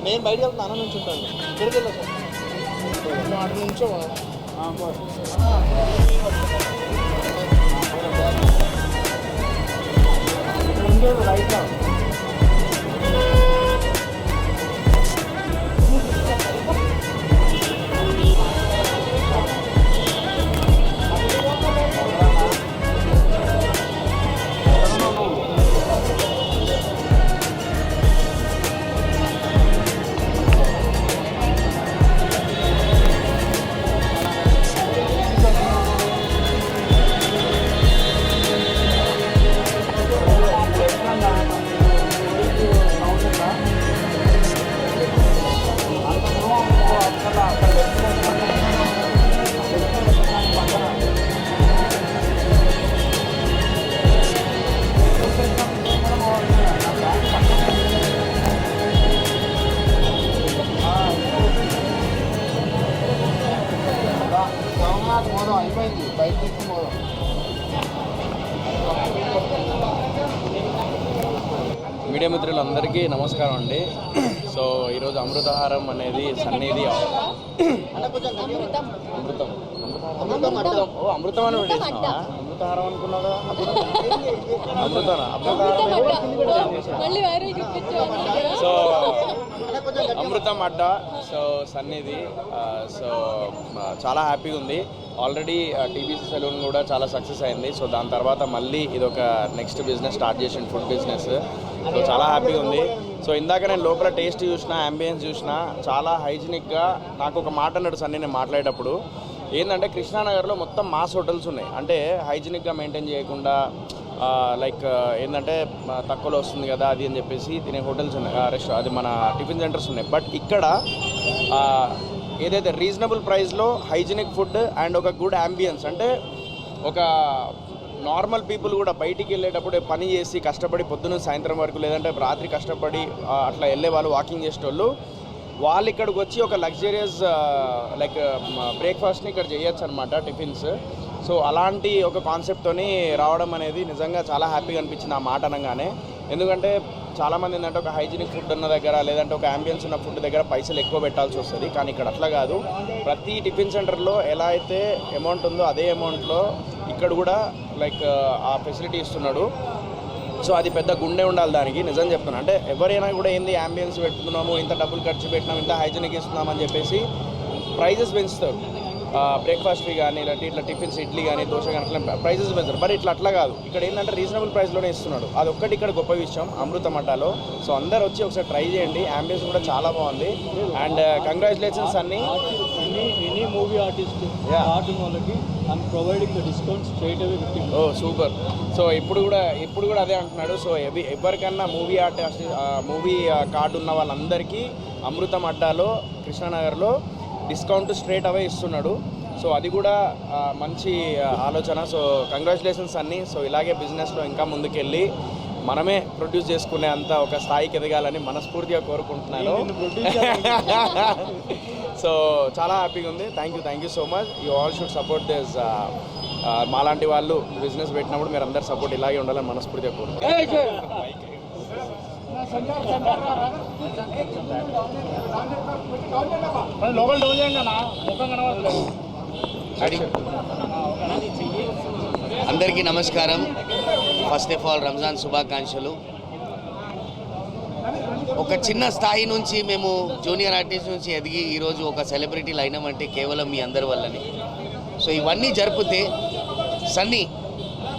నేను బయటకు వెళ్తాను అన్న నుంచి ఉంటాను ఇక్కడికి వెళ్ళా సార్ అటు నుంచో రైట్ అయిపోయింది బయట తీసుకుపోదాం. మీడియా మిత్రులందరికీ నమస్కారం అండి. సో ఈరోజు అమృతహారం అనేది సన్నిధి అమృతం అని పెట్టేసినావా? అమృతహారం అనుకున్నావు కదా? సో అమృతం అడ్డ సో సన్నిధి సో చాలా హ్యాపీగా ఉంది. ఆల్రెడీ టీబీసీ సెలూన్ కూడా చాలా సక్సెస్ అయింది. సో దాని తర్వాత మళ్ళీ ఇది ఒక నెక్స్ట్ బిజినెస్ స్టార్ట్ చేసింది, ఫుడ్ బిజినెస్. సో చాలా హ్యాపీగా ఉంది. సో ఇందాక నేను లోపల టేస్ట్ చూసినా, అంబియన్స్ చూసినా చాలా హైజీనిక్గా. నాకు ఒక మాట అన్నాడు సన్నీ నేను మాట్లాడేటప్పుడు, ఏంటంటే కృష్ణానగర్లో మొత్తం మాస్ హోటల్స్ ఉన్నాయి, అంటే హైజీనిక్గా మెయింటైన్ చేయకుండా లైక్ ఏంటంటే తక్కువలో వస్తుంది కదా అది అని చెప్పేసి తినే హోటల్స్ ఉన్నాయి, అది మన టిఫిన్ సెంటర్స్ ఉన్నాయి. బట్ ఇక్కడ ఏదైతే రీజనబుల్ ప్రైస్లో హైజీనిక్ ఫుడ్ అండ్ ఒక గుడ్ అంబియన్స్, అంటే ఒక నార్మల్ పీపుల్ కూడా బయటికి వెళ్ళేటప్పుడు పని చేసి కష్టపడి పొద్దున్న సాయంత్రం వరకు లేదంటే రాత్రి కష్టపడి అట్లా వెళ్ళే వాళ్ళు, వాకింగ్ చేసేటోళ్ళు, వాళ్ళు ఇక్కడికి వచ్చి ఒక లగ్జరియస్ లైక్ బ్రేక్ఫాస్ట్ని ఇక్కడ చేయొచ్చు అనమాట, టిఫిన్స్. సో అలాంటి ఒక కాన్సెప్ట్తోని రావడం అనేది నిజంగా చాలా హ్యాపీగా అనిపించింది ఆ మాట అనగానే. ఎందుకంటే చాలామంది ఏంటంటే ఒక హైజీనిక్ ఫుడ్ ఉన్న దగ్గర లేదంటే ఒక అంబియన్స్ ఉన్న ఫుడ్ దగ్గర పైసలు ఎక్కువ పెట్టాల్సి వస్తుంది, కానీ ఇక్కడ అట్లా కాదు. ప్రతి టిఫిన్ సెంటర్లో ఎలా అయితే అమౌంట్ ఉందో అదే అమౌంట్లో ఇక్కడ కూడా లైక్ ఆ ఫెసిలిటీ ఇస్తున్నాడు. సో అది పెద్ద గుండె ఉండాలి దానికి, నిజం చెప్తున్నాను. అంటే ఎవరైనా కూడా ఏంది అంబియన్స్ పెడుతున్నాము, ఇంత డబ్బులు ఖర్చు పెట్టినాము, ఇంత హైజీనిక్ ఇస్తున్నాం అని చెప్పేసి ప్రైజెస్ పెంచుతారు. బ్రేక్ఫాస్ట్వి కానీ ఇలాంటి ఇట్లా టిఫిన్స్, ఇడ్లీ కానీ దోశ కానీ అట్లా ప్రైజెస్ పెంచుతారు. బట్ ఇట్లా అట్లా కాదు, ఇక్కడ ఏంటంటే రీజనబుల్ ప్రైస్లోనే ఇస్తున్నాడు. అది ఒక్కటి ఇక్కడ గొప్ప విషయం అమృత మఠాలో. సో అందరు వచ్చి ఒకసారి ట్రై చేయండి, అంబియన్స్ కూడా చాలా బాగుంది. అండ్ కంగ్రాచులేషన్స్ అన్ని మూవీ ఆర్టిస్ట్ వాళ్ళకి I'm providing the discount straight away 15%. Oh super. So ఇప్పుడు కూడా అదే అంటున్నాడు. సో ఎవరికన్నా మూవీ కార్డు ఉన్న వాళ్ళందరికీ అమృతం అడ్డాలో కృష్ణానగర్లో డిస్కౌంట్ స్ట్రేట్ అవే ఇస్తున్నాడు. సో అది కూడా మంచి ఆలోచన. సో కంగ్రాచులేషన్స్ అన్నీ. సో ఇలాగే బిజినెస్లో ఇంకా ముందుకెళ్ళి మనమే ప్రొడ్యూస్ చేసుకునే అంత ఒక స్థాయికి ఎదగాలని మనస్ఫూర్తిగా కోరుకుంటున్నాను. సో చాలా హ్యాపీగా ఉంది. Thank you so much. You all should support this. మాలాంటి వాళ్ళు బిజినెస్ పెట్టినప్పుడు మీరు అందరు సపోర్ట్ ఇలాగే ఉండాలని మనస్ఫూర్తిగా కోరుకుంటున్నాను. అందరికీ నమస్కారం. ఫస్ట్ ఆఫ్ ఆల్ రంజాన్ శుభాకాంక్షలు. ఒక చిన్న స్థాయి నుంచి మేము జూనియర్ ఆర్టిస్ట్ నుంచి ఎదిగి ఈరోజు ఒక సెలబ్రిటీలు అయినామంటే కేవలం మీ అందరి వల్లనే. సో ఇవన్నీ జరిపితే సన్నీ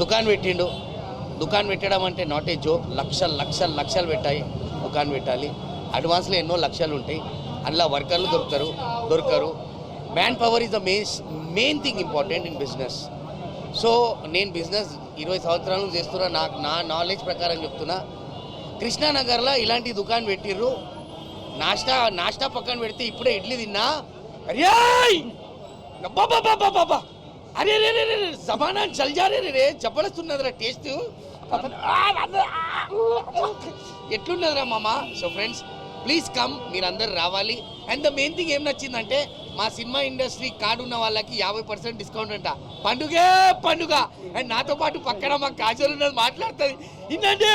దుకాణం పెట్టిండు. దుకాణం పెట్టడం అంటే నాట్ ఏ జోక్. లక్షలు పెట్టాయి దుకాణం పెట్టాలి. అడ్వాన్స్లో ఎన్నో లక్షలు ఉంటాయి. అందులో వర్కర్లు దొరకరు. Man power is the main thing important in business. So నేను బిజినెస్ 20 సంవత్సరాలు చేస్తున్నా. నా నాలెడ్జ్ ప్రకారం చెప్తున్నా, కృష్ణానగర్లో ఇలాంటి దుకాణం పెట్టిర్రు. నాష్టా పక్కన పెడితే ఇప్పుడే ఇడ్లీ తిన్నా. అరే బాబా అరే రే రే రే జమానా చల్ జా రే జబర్దస్తున్నదిరా టేస్ట్. ఎట్లున్నదిరా మామ. సో ఫ్రెండ్స్ ప్లీజ్ కమ్, మీరందరూ రావాలి. అండ్ ద మెయిన్ థింగ్ ఏం నచ్చిందంటే మా సినిమా ఇండస్ట్రీ కార్డు ఉన్న వాళ్ళకి 50% డిస్కౌంట్ అంట. పండుగ. అండ్ నాతో పాటు పక్కన మా కాజల్ ఉన్నది మాట్లాడుతుంది. ఇందండి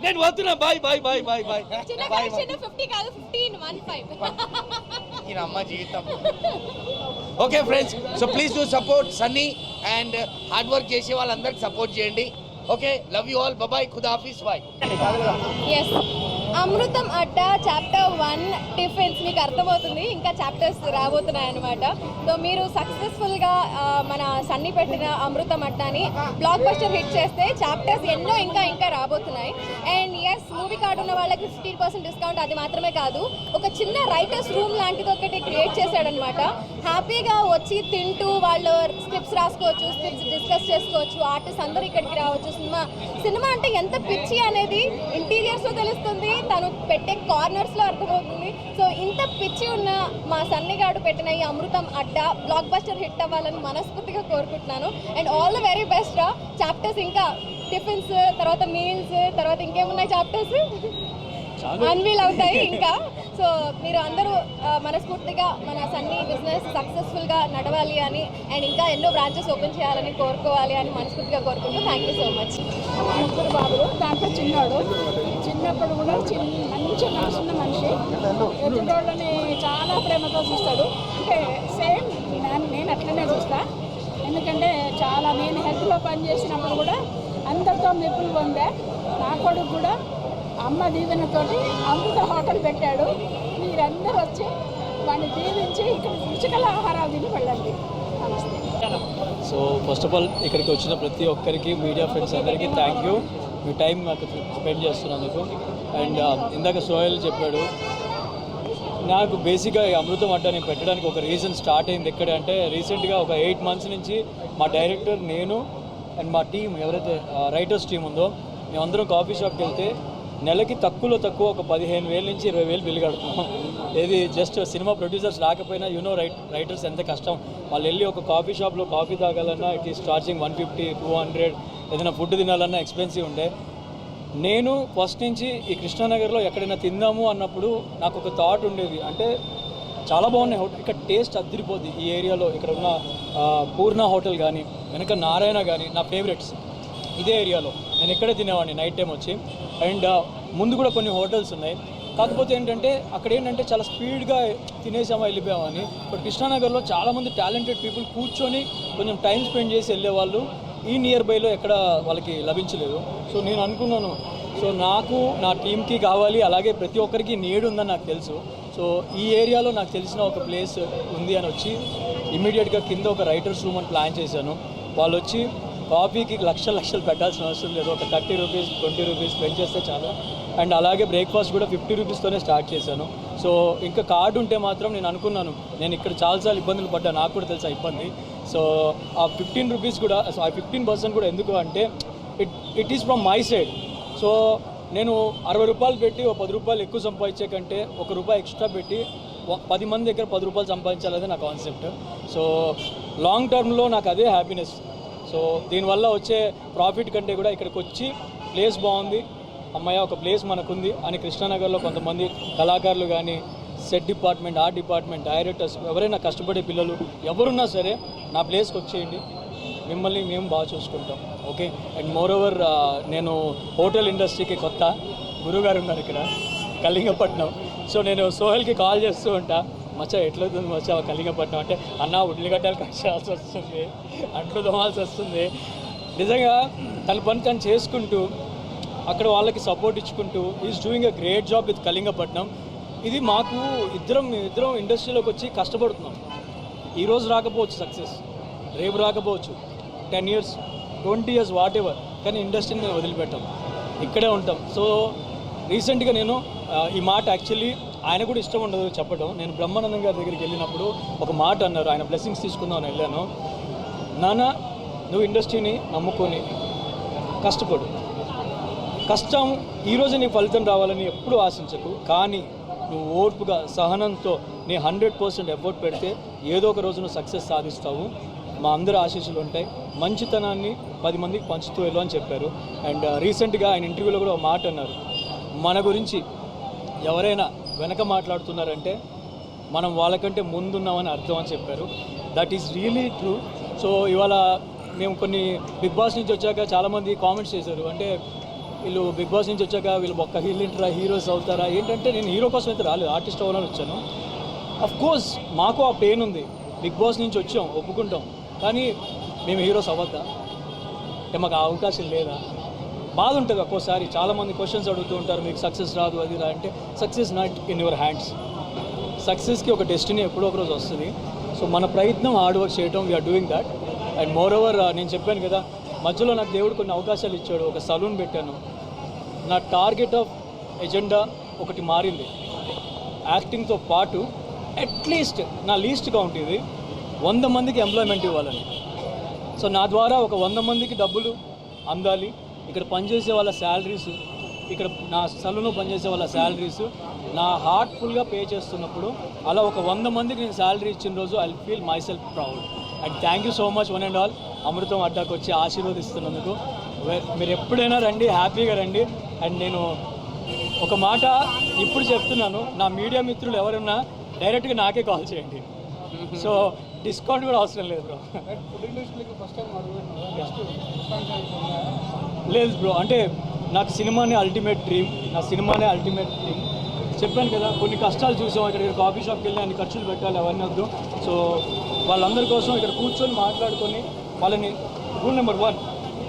నేను పోతున్నా. బాయ్. అమ్మ జీవితం. Okay friends, so please do support Sunny and hard work చేసే వాళ్ళందరికి సపోర్ట్ చేయండి. Okay, love you all. Bye. ఖుదాఫీజ్. Bye. Yes, Amrutham Adda chapter 1 tiffins మీకు అర్థమవుతుంది. ఇంకా చాప్టర్స్ రాబోతున్నాయి అనమాట. సో మీరు సక్సెస్ఫుల్గా మన సన్నీ పెట్టిన అమృతం అడ్డాని బ్లాక్ బస్టర్ హిట్ చేస్తే చాప్టర్స్ ఎన్నో ఇంకా రాబోతున్నాయి. అండ్ ఎస్, మూవీ కార్డు ఉన్న వాళ్ళకి 15% డిస్కౌంట్. అది మాత్రమే కాదు, ఒక చిన్న రైటర్స్ రూమ్ లాంటిది ఒకటి క్రియేట్ చేశాడనమాట. హ్యాపీగా వచ్చి తింటూ వాళ్ళు స్క్రిప్ట్స్ రాసుకోవచ్చు, స్క్రిప్ట్స్ డిస్కస్ చేసుకోవచ్చు. ఆర్టిస్ట్ అందరూ ఇక్కడికి రావచ్చు. సినిమా అంటే ఎంత పిచ్చి అనేది ఇంటీరియర్స్లో తెలుస్తుంది, తను పెట్టే కార్నర్స్లో అర్థమవుతుంది. సో ఇంత పిచ్చి ఉన్న మా సన్నిగాడు పెట్టిన ఈ అమృతం అడ్డా బ్లాక్ బస్టర్ హిట్ అవ్వాలని మనస్ఫూర్తిగా కోరుకుంటున్నాను. And all the very best రా. చాప్టర్స్ ఇంకా టిఫిన్స్, తర్వాత మీల్స్, తర్వాత ఇంకేమున్నాయి చాప్టర్స్ అన్వీల్ అవుతాయి ఇంకా. సో మీరు అందరూ మనస్ఫూర్తిగా మన సన్నీ బిజినెస్ సక్సెస్ఫుల్గా నడవాలి అని అండ్ ఇంకా ఎన్నో బ్రాంచెస్ ఓపెన్ చేయాలని కోరుకోవాలి అని మనస్ఫూర్తిగా కోరుకుంటూ థ్యాంక్ యూ సో మచ్. ముగ్గురు బాబులు, దాంట్లో చిన్నోడు. చిన్నప్పుడు కూడా మంచి మనసున్న మనిషి. ఎదుటోళ్ళని చాలా ప్రేమతో చూస్తాడు. అంటే సేమ్ నేను అట్లనే చూస్తా. ఎందుకంటే నేను హెల్త్లో పనిచేసినప్పుడు కూడా అందరితో మెప్పులు పొందా. నా కొడుకు కూడా అమ్మ దీవెనతోటి అమృత హోటల్ పెట్టాడు. మీరందరూ వచ్చి వాడిని దీవించి ఇక్కడ రుచికల ఆహారాలు తిని వెళ్ళండి. నమస్తే. సో ఫస్ట్ ఆఫ్ ఆల్ ఇక్కడికి వచ్చిన ప్రతి ఒక్కరికి, మీడియా ఫ్రెండ్స్ అందరికీ థ్యాంక్ యూ. మీ టైం నాకు స్పెండ్ చేస్తున్నందుకు. అండ్ ఇందాక సోహెల్ చెప్పాడు, నాకు బేసిక్గా ఈ అమృతం అడ్డా నేను పెట్టడానికి ఒక రీజన్ స్టార్ట్ అయింది ఎక్కడ అంటే, రీసెంట్గా ఒక 8 months నుంచి మా డైరెక్టర్, నేను అండ్ మా టీం ఎవరైతే రైటర్స్ టీం ఉందో మేమందరం కాఫీ షాప్కి వెళ్తే నెలకి తక్కువ ఒక 15,000 నుంచి 20,000 బిల్లు కడుతున్నాం. ఏది జస్ట్ సినిమా ప్రొడ్యూసర్స్ రాకపోయినా రైటర్స్ ఎంత కష్టం. వాళ్ళు వెళ్ళి ఒక కాఫీ షాప్లో కాఫీ తాగాలన్నా ఇట్ ఈస్ ఛార్జింగ్ 150, 200. ఏదైనా ఫుడ్ తినాలన్నా ఎక్స్పెన్సివ్ ఉండే. నేను ఫస్ట్ నుంచి ఈ కృష్ణానగర్లో ఎక్కడైనా తిందాము అన్నప్పుడు నాకు ఒక థాట్ ఉండేది, అంటే చాలా బాగున్నాయి హోటల్, ఇక్కడ టేస్ట్ అదిరిపోద్ది ఈ ఏరియాలో. ఇక్కడ ఉన్న పూర్ణ హోటల్ కానీ, వెనక నారాయణ కానీ నా ఫేవరెట్స్ ఇదే ఏరియాలో. నేను ఎక్కడే తినేవాడిని నైట్ టైం వచ్చి. అండ్ ముందు కూడా కొన్ని హోటల్స్ ఉన్నాయి. కాకపోతే ఏంటంటే అక్కడ ఏంటంటే చాలా స్పీడ్గా తినేసామా వెళ్ళిపోయామని. బట్ కృష్ణానగర్లో చాలామంది టాలెంటెడ్ పీపుల్ కూర్చొని కొంచెం టైం స్పెండ్ చేసి వెళ్ళేవాళ్ళు ఈ నియర్ బైలో ఎక్కడ వాళ్ళకి లభించలేదు. సో నేను అనుకున్నాను, సో నాకు నా టీంకి కావాలి, అలాగే ప్రతి ఒక్కరికి నీడ్ ఉందని నాకు తెలుసు. సో ఈ ఏరియాలో నాకు తెలిసిన ఒక ప్లేస్ ఉంది అని వచ్చి ఇమ్మీడియట్గా కింద ఒక రైటర్స్ రూమ్ అని ప్లాన్ చేశాను. వాళ్ళు వచ్చి కాఫీకి లక్షలు పెట్టాల్సిన అవసరం లేదు, ఒక 30 రూపీస్ 20 రూపీస్ స్పెండ్ చేస్తే చాలు. అండ్ అలాగే బ్రేక్ఫాస్ట్ కూడా 50 రూపీస్తోనే స్టార్ట్ చేశాను. సో ఇంకా కార్డు ఉంటే మాత్రం నేను అనుకున్నాను, నేను ఇక్కడ చాలాసార్లు ఇబ్బందులు పడ్డా, నాకు కూడా తెలుసా ఇబ్బంది. సో ఆ 15 రూపీస్ కూడా, సో ఆ 15% కూడా ఎందుకు అంటే it is from my side. So నేను 60 రూపాయలు పెట్టి ఒక 10 రూపాయలు ఎక్కువ సంపాదించే కంటే ₹1 ఎక్స్ట్రా పెట్టి 10 మంది దగ్గర ₹10 సంపాదించాలనేది నా కాన్సెప్ట్. సో లాంగ్ టర్మ్లో నాకు అదే హ్యాపీనెస్. సో దీనివల్ల వచ్చే ప్రాఫిట్ కంటే కూడా ఇక్కడికి వచ్చి ప్లేస్ బాగుంది, అమ్మయ్య ఒక ప్లేస్ మనకుంది అని కృష్ణానగర్లో కొంతమంది కళాకారులు కానీ, set department, art department, directors, ఎవరైనా కష్టపడే పిల్లలు ఎవరున్నా సరే నా ప్లేస్కి వచ్చేయండి, మిమ్మల్ని మేము బాగా చూసుకుంటాం. ఓకే. అండ్ మోర్ ఓవర్ నేను హోటల్ ఇండస్ట్రీకి కొత్త, గురుగారు ఉన్నారు ఇక్కడ కళింగపట్నం. సో నేను సోహెల్కి కాల్ చేస్తూ ఉంటా, మచ్చా ఎట్లవుతుంది మచ్చా కళింగపట్నం అంటే, అన్న ఉల్లిగడ్డలు కట్ చేయాల్సి వస్తుంది, అంట్లు తోమాల్సి వస్తుంది. నిజంగా తన పని తను చేసుకుంటూ అక్కడ వాళ్ళకి సపోర్ట్ ఇచ్చుకుంటూ is doing a great job with Kalingapatnam. ఇది మాకు ఇద్దరం ఇండస్ట్రీలోకి వచ్చి కష్టపడుతున్నాం. ఈరోజు రాకపోవచ్చు సక్సెస్, రేపు రాకపోవచ్చు, 10 years 20 years వాట్ ఎవర్, కానీ ఇండస్ట్రీని మేము వదిలిపెట్టాం, ఇక్కడే ఉంటాం. సో రీసెంట్గా నేను ఈ మాట యాక్చువల్లీ ఆయన కూడా ఇష్టం ఉండదు చెప్పడం. నేను బ్రహ్మానందం గారి దగ్గరికి వెళ్ళినప్పుడు ఒక మాట అన్నారు, ఆయన బ్లెస్సింగ్స్ తీసుకుందామని వెళ్ళాను. నాన్న నువ్వు ఇండస్ట్రీని నమ్ముకొని కష్టపడు, కష్టం ఈరోజు నీ ఫలితం రావాలని ఎప్పుడూ ఆశించకు, కానీ నువ్వు ఓర్పుగా సహనంతో నీ 100% ఎఫర్ట్ పెడితే ఏదో ఒక రోజు నువ్వు సక్సెస్ సాధిస్తావు. మా అందరి ఆశీస్సులు ఉంటాయి, మంచితనాన్ని 10 మందికి పంచుతూ వెళ్ళు అని చెప్పారు. అండ్ రీసెంట్గా ఆయన ఇంటర్వ్యూలో కూడా ఒక మాట అన్నారు, మన గురించి ఎవరైనా వెనక మాట్లాడుతున్నారంటే మనం వాళ్ళకంటే ముందున్నామని అర్థం అని చెప్పారు. That is really true. So ఇవాళ మేము కొన్ని బిగ్ బాస్ నుంచి వచ్చాక చాలామంది కామెంట్స్ చేశారు, అంటే వీళ్ళు బిగ్ బాస్ నుంచి వచ్చాక వీళ్ళు ఒక్క హీరోస్ అవుతారా ఏంటంటే, నేను హీరో కోసం అయితే రాలేదు, ఆర్టిస్ట్ అవ్వాలని వచ్చాను. అఫ్ కోర్స్ మాకు ఆ పెయిన్ ఉంది, బిగ్ బాస్ నుంచి వచ్చాం ఒప్పుకుంటాం, కానీ మేము హీరోస్ అవ్వద్దా అంటే మాకు ఆ అవకాశం లేదా, బాధ ఉంటుంది ఒక్కోసారి. చాలామంది క్వశ్చన్స్ అడుగుతూ ఉంటారు, మీకు సక్సెస్ రాదు అది రా అంటే, success not in your hands. సక్సెస్కి ఒక డెస్టినీ ఎప్పుడో ఒక రోజు వస్తుంది. సో మన ప్రయత్నం హార్డ్ వర్క్ చేయడం, we are doing that. And moreover నేను చెప్పాను కదా, మధ్యలో నాకు దేవుడు కొన్ని అవకాశాలు ఇచ్చాడు, ఒక సలూన్ పెట్టాను. నా టార్గెట్ ఆఫ్ ఎజెండా ఒకటి మారింది, యాక్టింగ్తో పాటు అట్లీస్ట్ నా లీస్ట్ కౌంట్ ఇది 100 మందికి ఎంప్లాయ్మెంట్ ఇవ్వాలని. సో నా ద్వారా ఒక 100 మందికి డబ్బులు అందాలి. ఇక్కడ పనిచేసే వాళ్ళ శాలరీస్, ఇక్కడ నా సలూన్లో పనిచేసే వాళ్ళ శాలరీస్ నా హార్ట్ఫుల్గా పే చేస్తున్నప్పుడు, అలా ఒక 100 మందికి నేను శాలరీ ఇచ్చిన రోజు I feel myself proud. And thank you so much one and all, Amrutham అడ్డాకు వచ్చి ఆశీర్వదిస్తున్నందుకు. మీరు ఎప్పుడైనా రండి, హ్యాపీగా రండి. అండ్ నేను ఒక మాట ఇప్పుడు చెప్తున్నాను, నా మీడియా మిత్రులు ఎవరున్నా డైరెక్ట్గా నాకే కాల్ చేయండి. సో డిస్కౌంట్ కూడా అవసరం లేదు బ్రో. లేదు బ్రో, అంటే నాకు సినిమానే అల్టిమేట్ డ్రీమ్, నా సినిమానే అల్టిమేట్ డ్రీమ్. చెప్పాను కదా, కొన్ని కష్టాలు చూసాం, ఇక్కడ కాఫీ షాప్కి వెళ్ళి అన్ని ఖర్చులు పెట్టాలి, అవన్నీ వద్దు. సో వాళ్ళందరి కోసం ఇక్కడ కూర్చొని మాట్లాడుకొని వాళ్ళని, రూల్ నెంబర్ 1,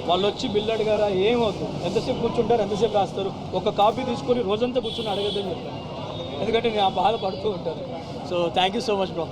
వాళ్ళు వచ్చి బిల్ అడిగారా ఏమవుతుంది, ఎంతసేపు కూర్చుంటారు, ఎంతసేపు రాస్తారు, ఒక కాఫీ తీసుకొని రోజంతా కూర్చొని అడగద్దని చెప్పాను, ఎందుకంటే నేను ఆ బాధ పడుతూ ఉంటాను. So thank you so much bro.